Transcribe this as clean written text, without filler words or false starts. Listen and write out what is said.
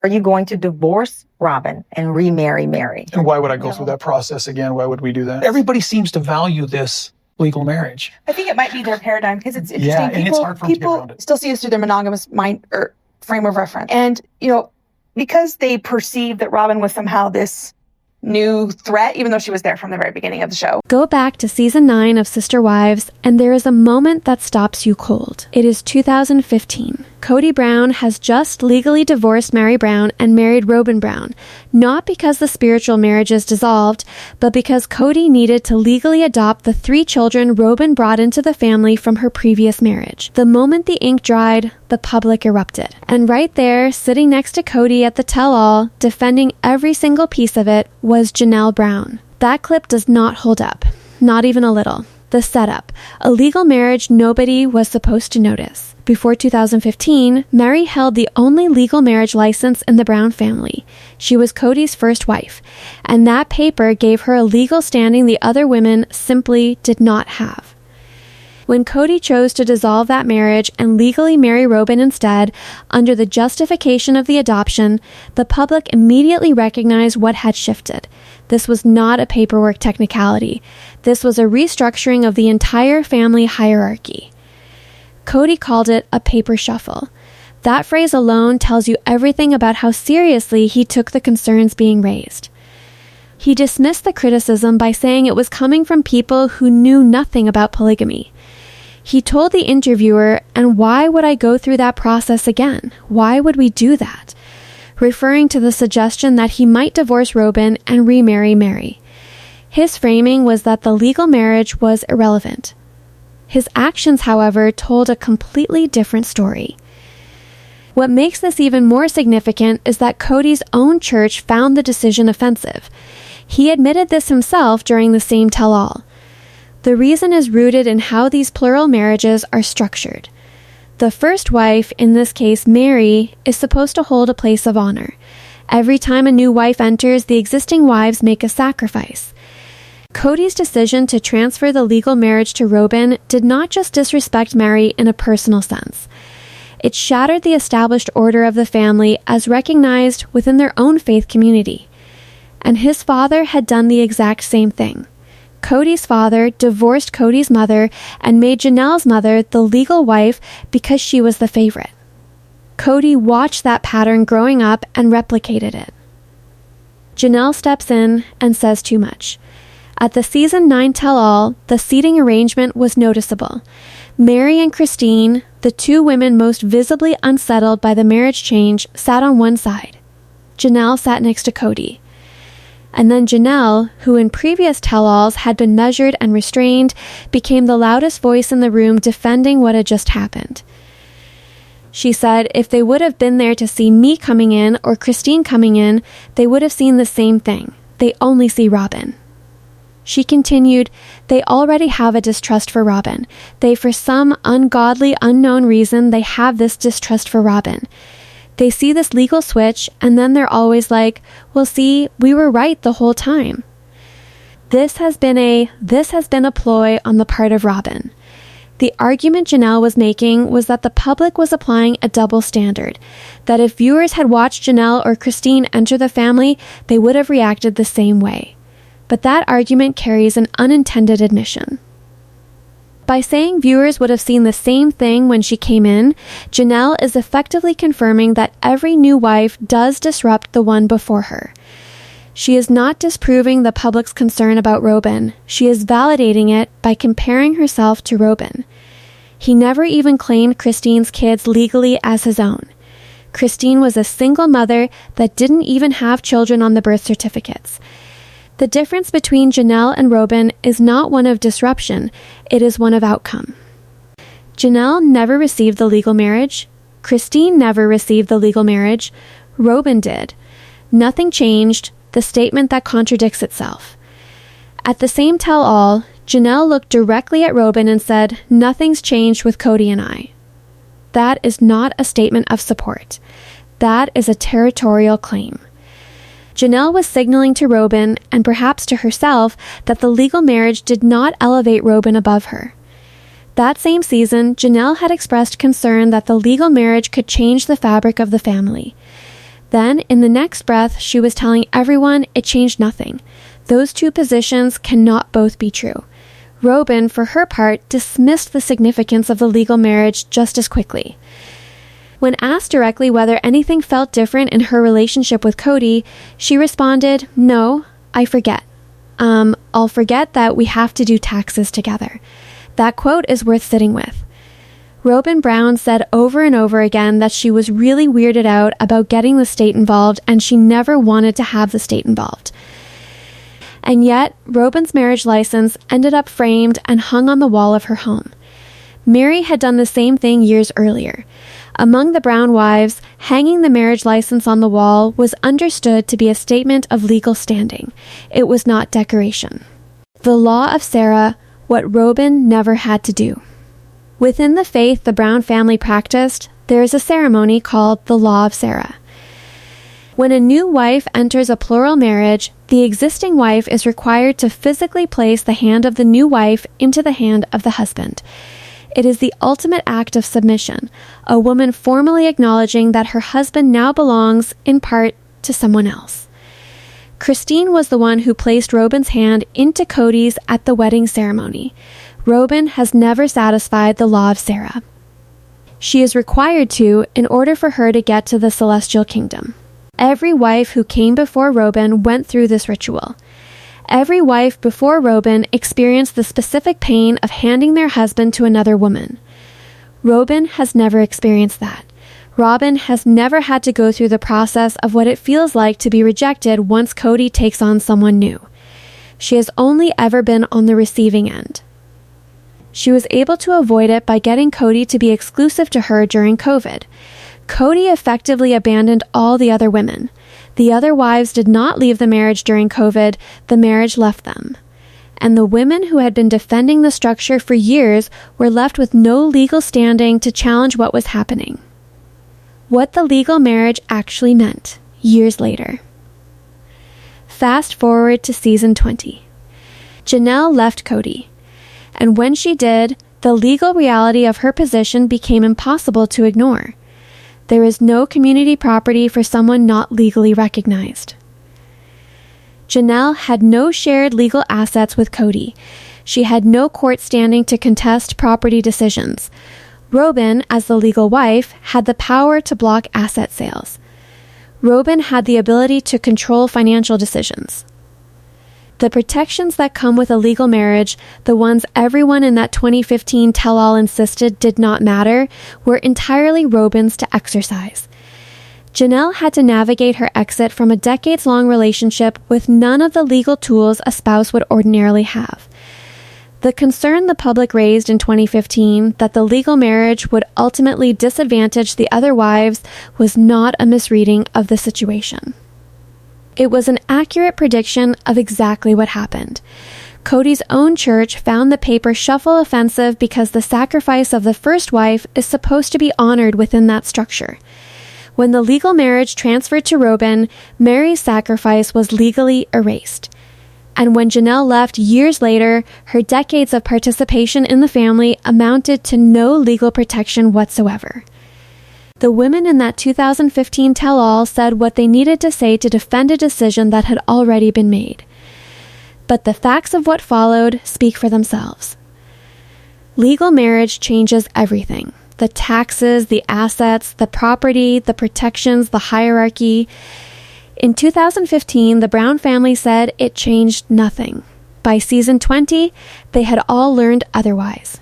Are you going to divorce Robyn and remarry Mary? And why would I go through that process again? Why would we do that? Everybody seems to value this legal marriage. I think it might be their paradigm because it's interesting. Yeah, and it's hard for them to get around it. Still see us through their monogamous mind or frame of reference. And, because they perceive that Robyn was somehow this new threat, even though she was there from the very beginning of the show. Go back to season 9 of Sister Wives, and there is a moment that stops you cold. It is 2015. Kody Brown has just legally divorced Mary Brown and married Robyn Brown, not because the spiritual marriage is dissolved, but because Kody needed to legally adopt the 3 children Robyn brought into the family from her previous marriage. The moment the ink dried, the public erupted. And right there, sitting next to Kody at the tell-all, defending every single piece of it, was Janelle Brown. That clip does not hold up. Not even a little. The setup. A legal marriage nobody was supposed to notice. Before 2015, Mary held the only legal marriage license in the Brown family. She was Kody's first wife, and that paper gave her a legal standing the other women simply did not have. When Kody chose to dissolve that marriage and legally marry Robyn instead, under the justification of the adoption, the public immediately recognized what had shifted. This was not a paperwork technicality. This was a restructuring of the entire family hierarchy. Kody called it a paper shuffle. That phrase alone tells you everything about how seriously he took the concerns being raised. He dismissed the criticism by saying it was coming from people who knew nothing about polygamy. He told the interviewer, "And why would I go through that process again? Why would we do that?" referring to the suggestion that he might divorce Robyn and remarry Mary. His framing was that the legal marriage was irrelevant. His actions, however, told a completely different story. What makes this even more significant is that Kody's own church found the decision offensive. He admitted this himself during the same tell-all. The reason is rooted in how these plural marriages are structured. The first wife, in this case Mary, is supposed to hold a place of honor. Every time a new wife enters, the existing wives make a sacrifice. Kody's decision to transfer the legal marriage to Robyn did not just disrespect Mary in a personal sense. It shattered the established order of the family as recognized within their own faith community. And his father had done the exact same thing. Kody's father divorced Kody's mother and made Janelle's mother the legal wife because she was the favorite. Kody watched that pattern growing up and replicated it. Janelle steps in and says too much. At the season 9 tell-all, the seating arrangement was noticeable. Mary and Christine, the 2 women most visibly unsettled by the marriage change, sat on one side. Janelle sat next to Kody. And then Janelle, who in previous tell-alls had been measured and restrained, became the loudest voice in the room defending what had just happened. She said if they would have been there to see me coming in or Christine coming in, they would have seen the same thing. They only see Robyn. She continued, they already have a distrust for Robyn. For some ungodly, unknown reason, they have this distrust for Robyn. They see this legal switch, and then they're always like, well, see, we were right the whole time. This has been a ploy on the part of Robyn. The argument Janelle was making was that the public was applying a double standard, that if viewers had watched Janelle or Christine enter the family, they would have reacted the same way. But that argument carries an unintended admission. By saying viewers would have seen the same thing when she came in, Janelle is effectively confirming that every new wife does disrupt the one before her. She is not disproving the public's concern about Robyn. She is validating it by comparing herself to Robyn. He never even claimed Christine's kids legally as his own. Christine was a single mother that didn't even have children on the birth certificates. The difference between Janelle and Robyn is not one of disruption, it is one of outcome. Janelle never received the legal marriage. Christine never received the legal marriage. Robyn did. Nothing changed, the statement that contradicts itself. At the same tell-all, Janelle looked directly at Robyn and said, nothing's changed with Kody and I. That is not a statement of support. That is a territorial claim. Janelle was signaling to Robyn, and perhaps to herself, that the legal marriage did not elevate Robyn above her. That same season, Janelle had expressed concern that the legal marriage could change the fabric of the family. Then, in the next breath, she was telling everyone it changed nothing. Those two positions cannot both be true. Robyn, for her part, dismissed the significance of the legal marriage just as quickly. When asked directly whether anything felt different in her relationship with Kody, she responded, "No, I forget. I'll forget that we have to do taxes together." That quote is worth sitting with. Robyn Brown said over and over again that she was really weirded out about getting the state involved and she never wanted to have the state involved. And yet, Robyn's marriage license ended up framed and hung on the wall of her home. Mary had done the same thing years earlier. Among the Brown wives, hanging the marriage license on the wall was understood to be a statement of legal standing. It was not decoration. The law of Sarah, what Robyn never had to do. Within the faith the Brown family practiced, there is a ceremony called the Law of Sarah. When a new wife enters a plural marriage, the existing wife is required to physically place the hand of the new wife into the hand of the husband. It is the ultimate act of submission, a woman formally acknowledging that her husband now belongs, in part, to someone else. Christine was the one who placed Robyn's hand into Kody's at the wedding ceremony. Robyn has never satisfied the law of Sarah. She is required to in order for her to get to the celestial kingdom. Every wife who came before Robyn went through this ritual. Every wife before Robyn experienced the specific pain of handing their husband to another woman. Robyn has never experienced that. Robyn has never had to go through the process of what it feels like to be rejected once Kody takes on someone new. She has only ever been on the receiving end. She was able to avoid it by getting Kody to be exclusive to her during COVID. Kody effectively abandoned all the other women. The other wives did not leave the marriage during COVID, the marriage left them. And the women who had been defending the structure for years were left with no legal standing to challenge what was happening. What the legal marriage actually meant, years later. Fast forward to season 20. Janelle left Kody. And when she did, the legal reality of her position became impossible to ignore. There is no community property for someone not legally recognized. Janelle had no shared legal assets with Kody. She had no court standing to contest property decisions. Robyn, as the legal wife, had the power to block asset sales. Robyn had the ability to control financial decisions. The protections that come with a legal marriage, the ones everyone in that 2015 tell-all insisted did not matter, were entirely Robyn's to exercise. Janelle had to navigate her exit from a decades-long relationship with none of the legal tools a spouse would ordinarily have. The concern the public raised in 2015 that the legal marriage would ultimately disadvantage the other wives was not a misreading of the situation. It was an accurate prediction of exactly what happened. Kody's own church found the paper shuffle offensive because the sacrifice of the first wife is supposed to be honored within that structure. When the legal marriage transferred to Robyn, Mary's sacrifice was legally erased. And when Janelle left years later, her decades of participation in the family amounted to no legal protection whatsoever. The women in that 2015 tell-all said what they needed to say to defend a decision that had already been made. But the facts of what followed speak for themselves. Legal marriage changes everything. The taxes, the assets, the property, the protections, the hierarchy. In 2015, the Brown family said it changed nothing. By season 20, they had all learned otherwise.